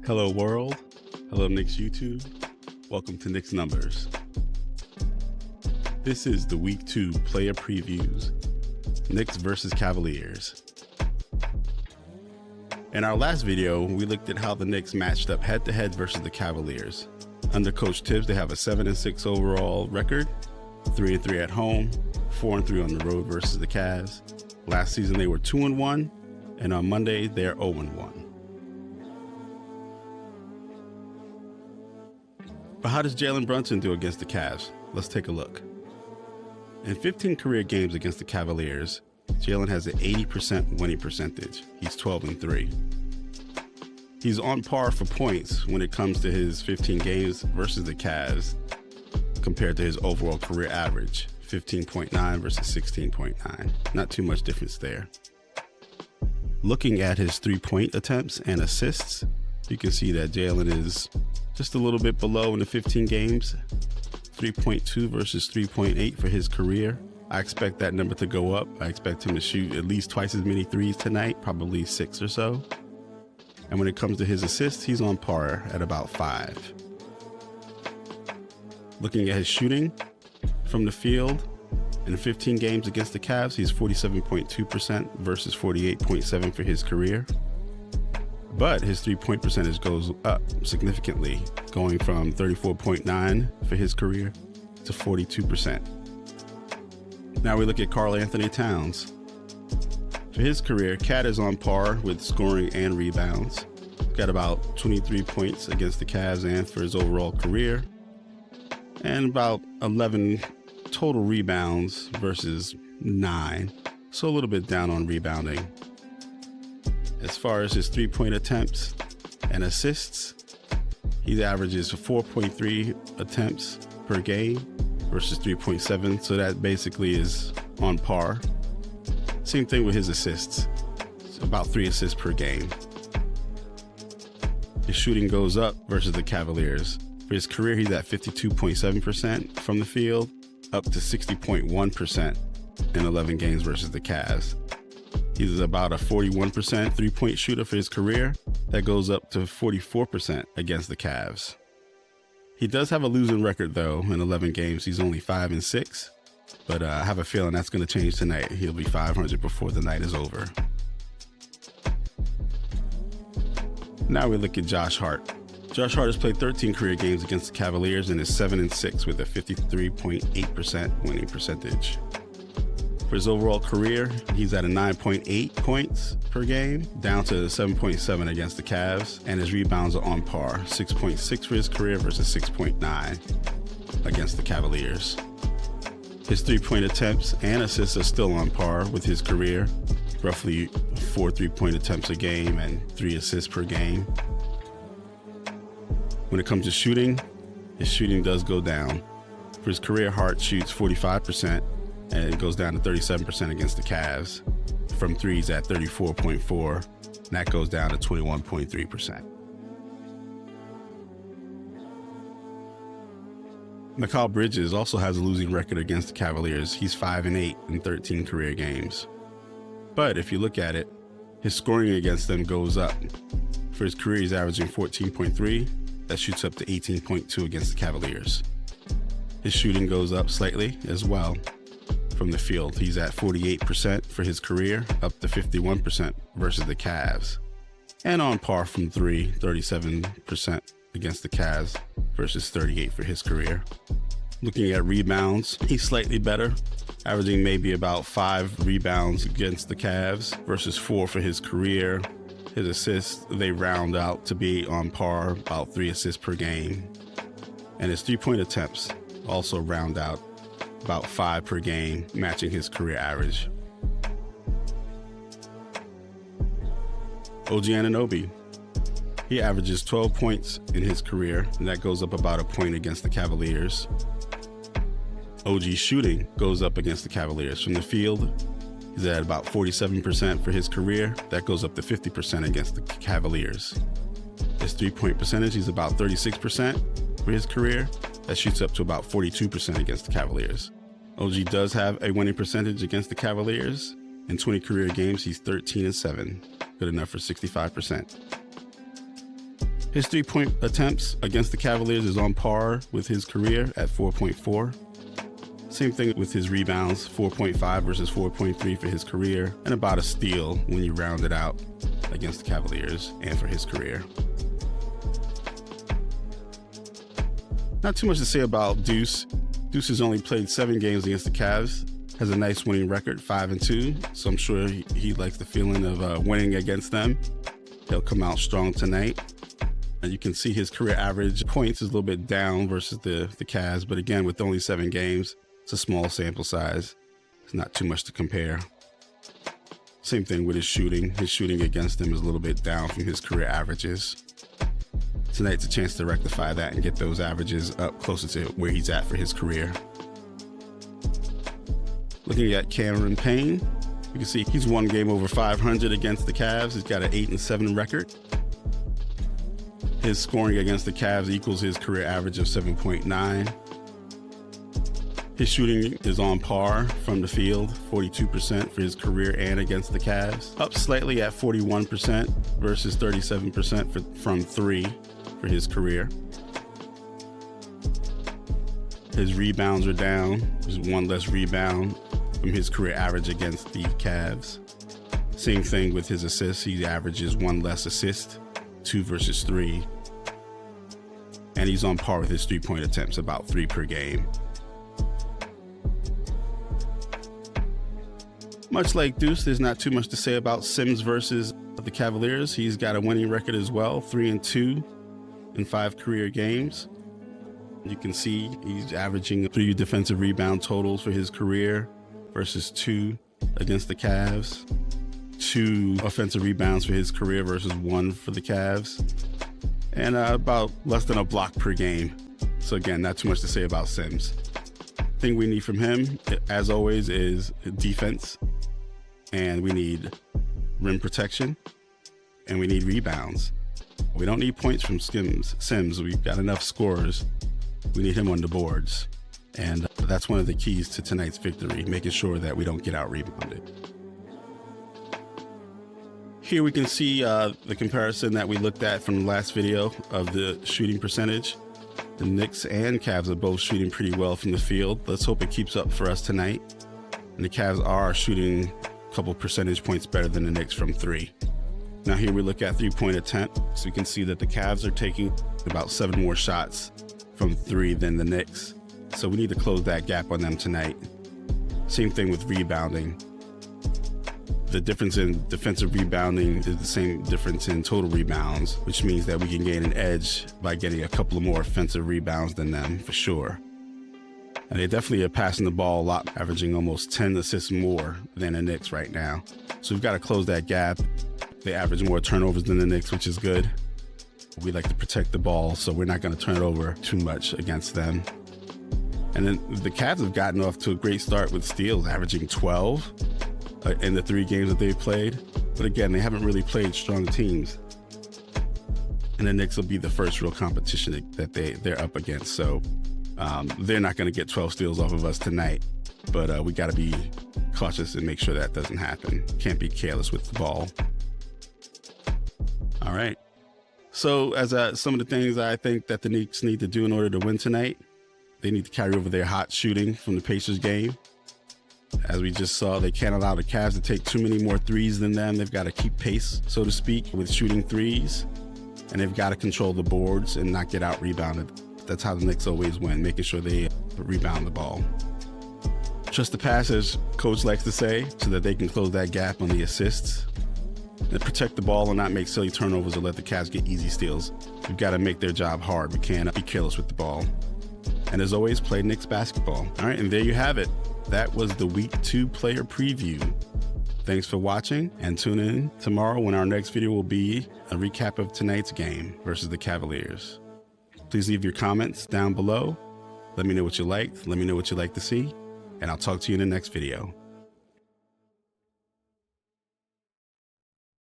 Hello world, hello Knicks YouTube, welcome to Knicks Numbers. This is the Week 2 player previews, Knicks versus Cavaliers. In our last video, we looked at how the Knicks matched up head-to-head versus the Cavaliers. Under Coach Tibbs, they have a 7-6 overall record, 3-3 at home, 4-3 on the road versus the Cavs. Last season they were 2-1, and on Monday they're 0-1. But how does Jalen Brunson do against the Cavs? Let's take a look. In 15 career games against the Cavaliers, Jalen has an 80% winning percentage. He's 12-3. He's on par for points when it comes to his 15 games versus the Cavs compared to his overall career average, 15.9 versus 16.9. Not too much difference there. Looking at his three-point attempts and assists, you can see that Jalen is just a little bit below in the 15 games, 3.2 versus 3.8 for his career. I expect that number to go up. I expect him to shoot at least twice as many threes tonight, probably 6 or so. And when it comes to his assists, he's on par at about 5. Looking at his shooting from the field, in 15 games against the Cavs, he's 47.2% versus 48.7 for his career. But his three-point percentage goes up significantly, going from 34.9 for his career to 42%. Now we look at Karl Anthony Towns. For his career, Cat is on par with scoring and rebounds. Got about 23 points against the Cavs and for his overall career, and about 11 total rebounds versus 9. So a little bit down on rebounding. As far as his three-point attempts and assists, he averages 4.3 attempts per game versus 3.7, so that basically is on par. Same thing with his assists. It's about 3 assists per game. His shooting goes up versus the Cavaliers. For his career, he's at 52.7% from the field, up to 60.1% in 11 games versus the Cavs. He's about a 41% three-point shooter for his career. That goes up to 44% against the Cavs. He does have a losing record, though. In 11 games, he's only 5-6. But I have a feeling that's going to change tonight. He'll be 500 before the night is over. Now we look at Josh Hart. Josh Hart has played 13 career games against the Cavaliers and is 7-6 with a 53.8% winning percentage. For his overall career, he's at a 9.8 points per game, down to 7.7 against the Cavs, and his rebounds are on par, 6.6 for his career versus 6.9 against the Cavaliers. His three-point attempts and assists are still on par with his career, roughly 4 three-point attempts a game and 3 assists per game. When it comes to shooting, his shooting does go down. For his career, Hart shoots 45%, and it goes down to 37% against the Cavs. From threes at 34.4, and that goes down to 21.3%. Mikal Bridges also has a losing record against the Cavaliers. He's 5-8 in 13 career games. But if you look at it, his scoring against them goes up. For his career, he's averaging 14.3. That shoots up to 18.2 against the Cavaliers. His shooting goes up slightly as well. From the field, he's at 48% for his career, up to 51% versus the Cavs. And on par from 3, 37% against the Cavs versus 38 for his career. Looking at rebounds, he's slightly better, averaging maybe about 5 rebounds against the Cavs versus 4 for his career. His assists, they round out to be on par, about 3 assists per game. And his three-point attempts also round out about 5 per game, matching his career average. OG Anunoby. He averages 12 points in his career, and that goes up about a point against the Cavaliers. OG's shooting goes up against the Cavaliers. From the field, he's at about 47% for his career. That goes up to 50% against the Cavaliers. His three-point percentage, he's about 36% for his career. That shoots up to about 42% against the Cavaliers. OG does have a winning percentage against the Cavaliers. In 20 career games, he's 13-7, good enough for 65%. His 3-point attempts against the Cavaliers is on par with his career at 4.4. Same thing with his rebounds, 4.5 versus 4.3 for his career, and about a steal when you round it out against the Cavaliers and for his career. Not too much to say about Deuce. Deuce has only played 7 games against the Cavs, has a nice winning record, 5-2, so I'm sure he likes the feeling of winning against them. He'll come out strong tonight. And you can see his career average points is a little bit down versus the Cavs, but again, with only 7 games, it's a small sample size. It's not too much to compare. Same thing with his shooting. His shooting against him is a little bit down from his career averages. Tonight's a chance to rectify that and get those averages up closer to where he's at for his career. Looking at Cameron Payne, you can see he's 1 game over 500 against the Cavs. He's got an 8-7 record. His scoring against the Cavs equals his career average of 7.9. His shooting is on par from the field, 42% for his career and against the Cavs. Up slightly at 41% versus 37% from 3 for his career. His rebounds are down. There's 1 less rebound from his career average against the Cavs. Same thing with his assists. He averages 1 less assist, 2 versus 3. And he's on par with his 3-point attempts, about 3 per game. Much like Deuce, there's not too much to say about Sims versus the Cavaliers. He's got a winning record as well, 3-2 in 5 career games. You can see he's averaging 3 defensive rebound totals for his career versus 2 against the Cavs. 2 offensive rebounds for his career versus 1 for the Cavs. And about less than a block per game. So again, not too much to say about Sims. Thing we need from him, as always, is defense. And we need rim protection. And we need rebounds. We don't need points from Sims. We've got enough scorers. We need him on the boards. And that's one of the keys to tonight's victory, making sure that we don't get out-rebounded. Here we can see the comparison that we looked at from the last video of the shooting percentage. The Knicks and Cavs are both shooting pretty well from the field. Let's hope it keeps up for us tonight. And the Cavs are shooting a couple percentage points better than the Knicks from 3. Now here we look at 3-point attempt. So you can see that the Cavs are taking about 7 more shots from 3 than the Knicks. So we need to close that gap on them tonight. Same thing with rebounding. The difference in defensive rebounding is the same difference in total rebounds, which means that we can gain an edge by getting a couple of more offensive rebounds than them, for sure. And they definitely are passing the ball a lot, averaging almost 10 assists more than the Knicks right now. So we've got to close that gap. They average more turnovers than the Knicks, which is good. We like to protect the ball, so we're not going to turn it over too much against them. And then the Cavs have gotten off to a great start with steals, averaging 12 in the 3 games that they've played. But again, they haven't really played strong teams. And the Knicks will be the first real competition that they're up against. So they're not going to get 12 steals off of us tonight. But we got to be cautious and make sure that doesn't happen. Can't be careless with the ball. All right. So as some of the things I think that the Knicks need to do in order to win tonight, they need to carry over their hot shooting from the Pacers game. As we just saw, they can't allow the Cavs to take too many more threes than them. They've got to keep pace, so to speak, with shooting threes. And they've got to control the boards and not get out rebounded. That's how the Knicks always win, making sure they rebound the ball. Trust the pass, as coach likes to say, so that they can close that gap on the assists. And protect the ball and not make silly turnovers or let the Cavs get easy steals. We've got to make their job hard. We can't be careless with the ball. And as always, play Knicks basketball. All right, and there you have it. That was the Week 2 player preview. Thanks for watching, and tune in tomorrow when our next video will be a recap of tonight's game versus the Cavaliers. Please leave your comments down below. Let me know what you liked. Let me know what you'd like to see, and I'll talk to you in the next video.